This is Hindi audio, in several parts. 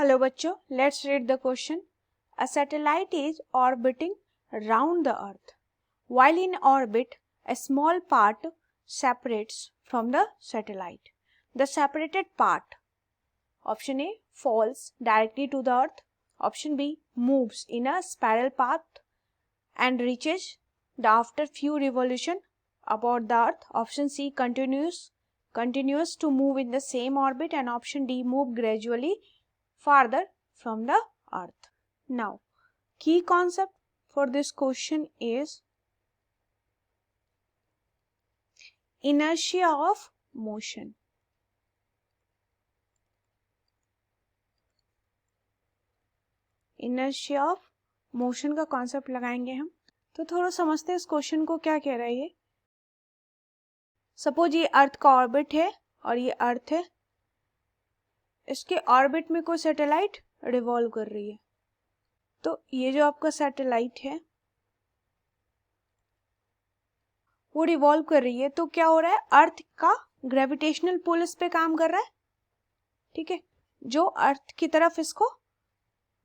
हेलो बच्चों, let's read the question. A satellite is orbiting round the earth. While in orbit, a small part separates from the satellite. The separated part, option A, falls directly to the earth. Option B, moves in a spiral path and reaches the after few revolution about the earth. Option C, continues to move in the same orbit. And option D, move gradually farther from the earth. Now, key concept for this question is inertia of motion. Inertia of motion का कॉन्सेप्ट लगाएंगे हम. तो थोड़ा समझते हैं इस क्वेश्चन को क्या कह रहा है ये. सपोज ये अर्थ का ऑर्बिट है और ये अर्थ है. इसके ऑर्बिट में कोई सैटेलाइट रिवॉल्व कर रही है. तो ये जो आपका सैटेलाइट है वो रिवॉल्व कर रही है. तो क्या हो रहा है, अर्थ का ग्रेविटेशनल पुल इस पे काम कर रहा है. ठीक है, जो अर्थ की तरफ इसको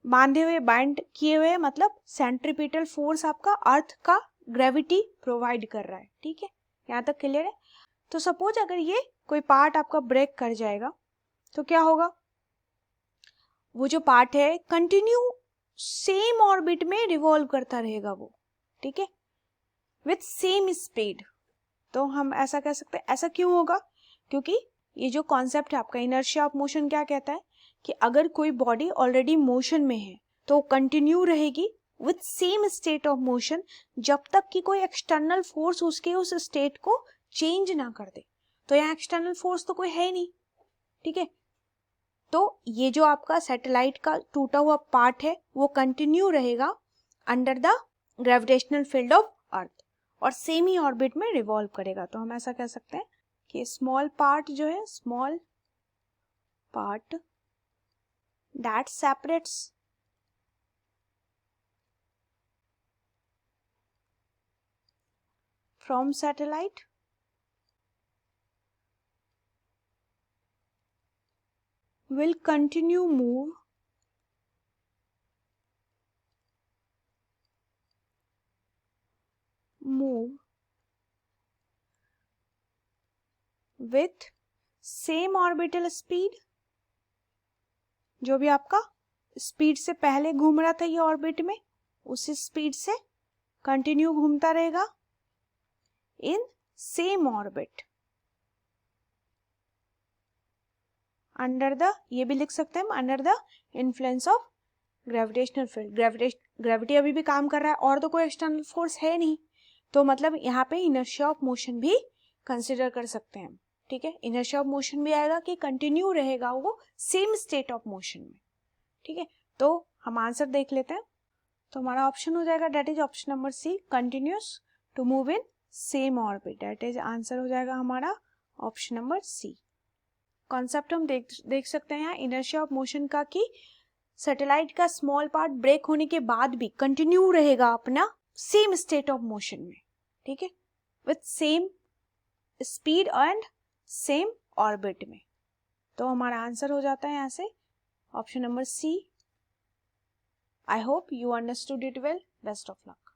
बांधे हुए, बाइंड किए हुए, मतलब सेंट्रीपिटल फोर्स आपका अर्थ का ग्रेविटी प्रोवाइड कर रहा है. ठीक है, यहाँ तक क्लियर है. तो सपोज अगर ये कोई पार्ट आपका ब्रेक कर जाएगा तो क्या होगा, वो जो पार्ट है कंटिन्यू सेम ऑर्बिट में रिवॉल्व करता रहेगा वो. ठीक है, विथ सेम स्पीड. तो हम ऐसा कह सकते हैं. ऐसा क्यों होगा, क्योंकि ये जो कॉन्सेप्ट है आपका इनर्शिया ऑफ मोशन क्या कहता है कि अगर कोई बॉडी ऑलरेडी मोशन में है तो कंटिन्यू रहेगी with same state of motion जब तक कि कोई एक्सटर्नल फोर्स उसके उस स्टेट को चेंज ना कर दे. तो यहाँ एक्सटर्नल फोर्स तो कोई है ही नहीं. ठीक है, तो ये जो आपका सैटेलाइट का टूटा हुआ पार्ट है वो कंटिन्यू रहेगा under the gravitational field of earth और सेम ही ऑर्बिट में रिवॉल्व करेगा. तो हम ऐसा कह सकते हैं कि स्मॉल पार्ट जो है, small part that separates from satellite will continue move with same orbital speed. जो भी आपका स्पीड से पहले घूम रहा था ये ऑर्बिट में, उसी स्पीड से कंटिन्यू घूमता रहेगा इन सेम ऑर्बिट अंडर द, ये भी लिख सकते हैं हम, under the influence of gravitational field. Gravity अभी भी काम कर रहा है और तो कोई एक्सटर्नल फोर्स है नहीं. तो मतलब यहाँ पे इनर्शिया ऑफ मोशन भी कंसिडर कर सकते हैं. ठीक है, इनर्शिया ऑफ मोशन भी आएगा कि कंटिन्यू रहेगा वो सेम स्टेट ऑफ मोशन में. ठीक है, तो हम आंसर देख लेते हैं. तो हमारा ऑप्शन हो जाएगा that is option number C, continues to move in same orbit. That is answer हो जाएगा हमारा ऑप्शन नंबर सी. कॉन्सेप्ट हम देख सकते हैं यहाँ इनर्शिया ऑफ मोशन का कि सैटेलाइट का स्मॉल पार्ट ब्रेक होने के बाद भी कंटिन्यू रहेगा अपना सेम स्टेट ऑफ मोशन में. ठीक है, with same speed and same orbit में. तो हमारा आंसर हो जाता है यहाँ से option number C. I hope you understood it well. Best of luck.